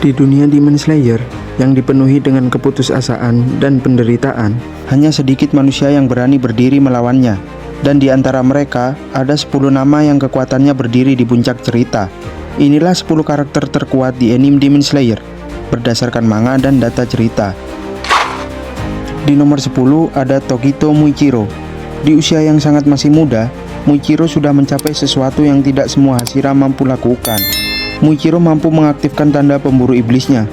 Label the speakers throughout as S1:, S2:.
S1: Di dunia Demon Slayer yang dipenuhi dengan keputusasaan dan penderitaan, hanya sedikit manusia yang berani berdiri melawannya. Dan di antara mereka, ada 10 nama yang kekuatannya berdiri di puncak cerita. Inilah 10 karakter terkuat di anime Demon Slayer, berdasarkan manga dan data cerita. Di nomor 10 ada Togito Muichiro. Di usia yang sangat masih muda, Muichiro sudah mencapai sesuatu yang tidak semua Hashira mampu lakukan. Muichiro mampu mengaktifkan tanda pemburu iblisnya,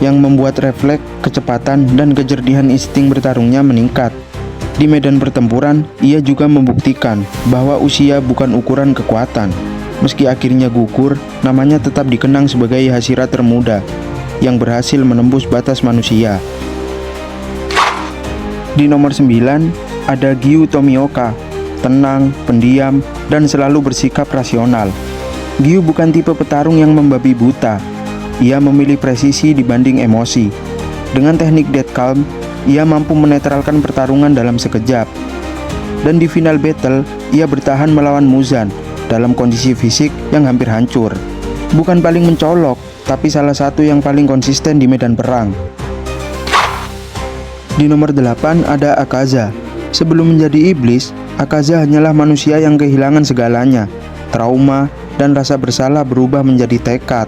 S1: yang membuat refleks, kecepatan, dan kejernihan insting bertarungnya meningkat. Di medan pertempuran, ia juga membuktikan bahwa usia bukan ukuran kekuatan. Meski akhirnya gugur, namanya tetap dikenang sebagai Hashira termuda, yang berhasil menembus batas manusia. Di nomor 9, ada Giyu Tomioka, tenang, pendiam, dan selalu bersikap rasional. Giyu bukan tipe petarung yang membabi buta. Ia memilih presisi dibanding emosi. Dengan teknik Dead Calm, ia mampu menetralkan pertarungan dalam sekejap. Dan di final battle, ia bertahan melawan Muzan dalam kondisi fisik yang hampir hancur. Bukan paling mencolok, tapi salah satu yang paling konsisten di medan perang. Di nomor 8 ada Akaza. Sebelum menjadi iblis, Akaza hanyalah manusia yang kehilangan segalanya. Trauma dan rasa bersalah berubah menjadi tekad,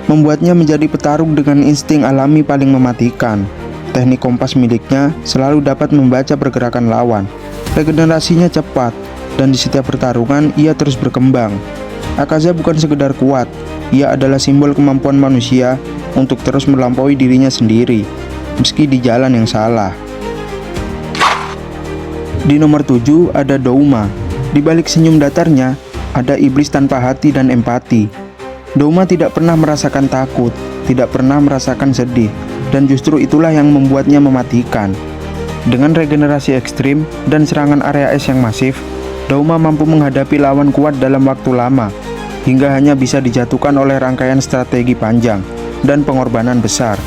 S1: membuatnya menjadi petarung dengan insting alami paling mematikan. Teknik kompas miliknya selalu dapat membaca pergerakan lawan. Regenerasinya cepat, dan di setiap pertarungan ia terus berkembang. Akaza bukan sekedar kuat, ia adalah simbol kemampuan manusia untuk terus melampaui dirinya sendiri, meski di jalan yang salah. Di nomor 7 ada Douma. Di balik senyum datarnya, ada iblis tanpa hati dan empati. Douma tidak pernah merasakan takut, tidak pernah merasakan sedih, dan justru itulah yang membuatnya mematikan. Dengan regenerasi ekstrim dan serangan area es yang masif, Douma mampu menghadapi lawan kuat dalam waktu lama, hingga hanya bisa dijatuhkan oleh rangkaian strategi panjang dan pengorbanan besar.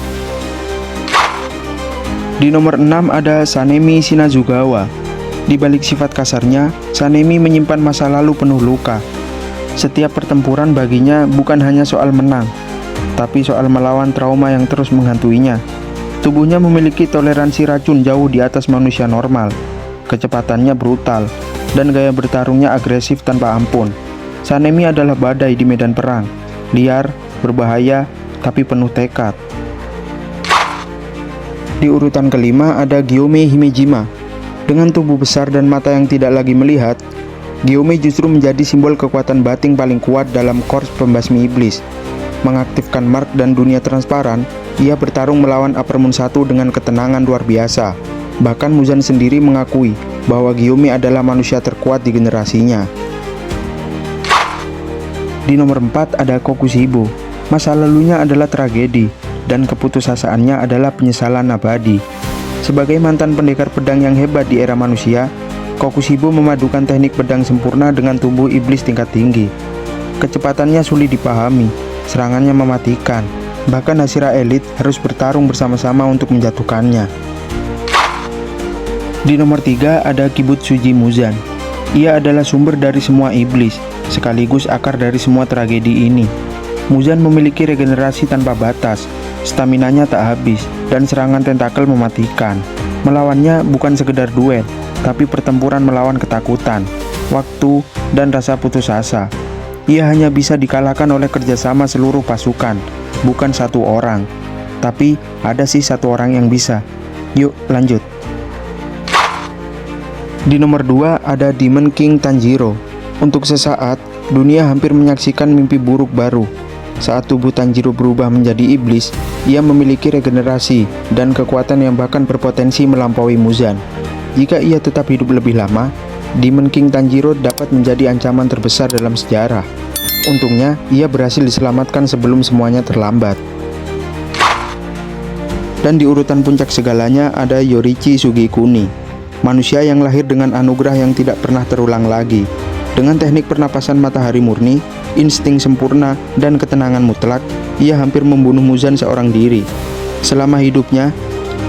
S1: Di nomor 6 ada Sanemi Shinazugawa. Di balik sifat kasarnya, Sanemi menyimpan masa lalu penuh luka. Setiap pertempuran baginya bukan hanya soal menang, tapi soal melawan trauma yang terus menghantuinya. Tubuhnya memiliki toleransi racun jauh di atas manusia normal. Kecepatannya brutal, dan gaya bertarungnya agresif tanpa ampun. Sanemi adalah badai di medan perang, liar, berbahaya, tapi penuh tekad. Di urutan kelima ada Gyome Himejima. Dengan tubuh besar dan mata yang tidak lagi melihat, Gyome justru menjadi simbol kekuatan batin paling kuat dalam korps pembasmi iblis. Mengaktifkan mark dan dunia transparan, ia bertarung melawan Upper Moon 1 dengan ketenangan luar biasa. Bahkan Muzan sendiri mengakui bahwa Gyome adalah manusia terkuat di generasinya. Di nomor 4 ada Kokushibo. Masa lalunya adalah tragedi, dan keputusasaannya adalah penyesalan abadi. Sebagai mantan pendekar pedang yang hebat di era manusia, Kokushibo memadukan teknik pedang sempurna dengan tubuh iblis tingkat tinggi. Kecepatannya sulit dipahami, serangannya mematikan, bahkan Hashira elit harus bertarung bersama-sama untuk menjatuhkannya. Di nomor 3 ada Kibutsuji Muzan. Ia adalah sumber dari semua iblis, sekaligus akar dari semua tragedi ini. Muzan memiliki regenerasi tanpa batas, staminanya tak habis, dan serangan tentakel mematikan. Melawannya bukan sekedar duel, tapi pertempuran melawan ketakutan, waktu, dan rasa putus asa. Ia hanya bisa dikalahkan oleh kerjasama seluruh pasukan, bukan satu orang. Tapi ada sih satu orang yang bisa. Yuk lanjut. Di nomor 2 ada Demon King Tanjiro. Untuk sesaat, dunia hampir menyaksikan mimpi buruk baru. Saat tubuh Tanjiro berubah menjadi iblis, ia memiliki regenerasi dan kekuatan yang bahkan berpotensi melampaui Muzan. Jika ia tetap hidup lebih lama, Demon King Tanjiro dapat menjadi ancaman terbesar dalam sejarah. Untungnya, ia berhasil diselamatkan sebelum semuanya terlambat. Dan di urutan puncak segalanya ada Yorichi Sugikuni, manusia yang lahir dengan anugerah yang tidak pernah terulang lagi. Dengan teknik pernapasan matahari murni, insting sempurna, dan ketenangan mutlak, ia hampir membunuh Muzan seorang diri. Selama hidupnya,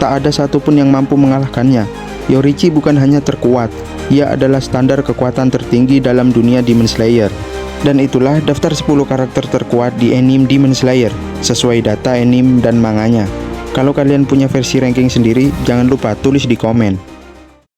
S1: tak ada satupun yang mampu mengalahkannya. Yorichi bukan hanya terkuat, ia adalah standar kekuatan tertinggi dalam dunia Demon Slayer. Dan itulah daftar 10 karakter terkuat di anime Demon Slayer. sesuai data anime dan manganya. Kalau kalian punya versi ranking sendiri, jangan lupa tulis di komen.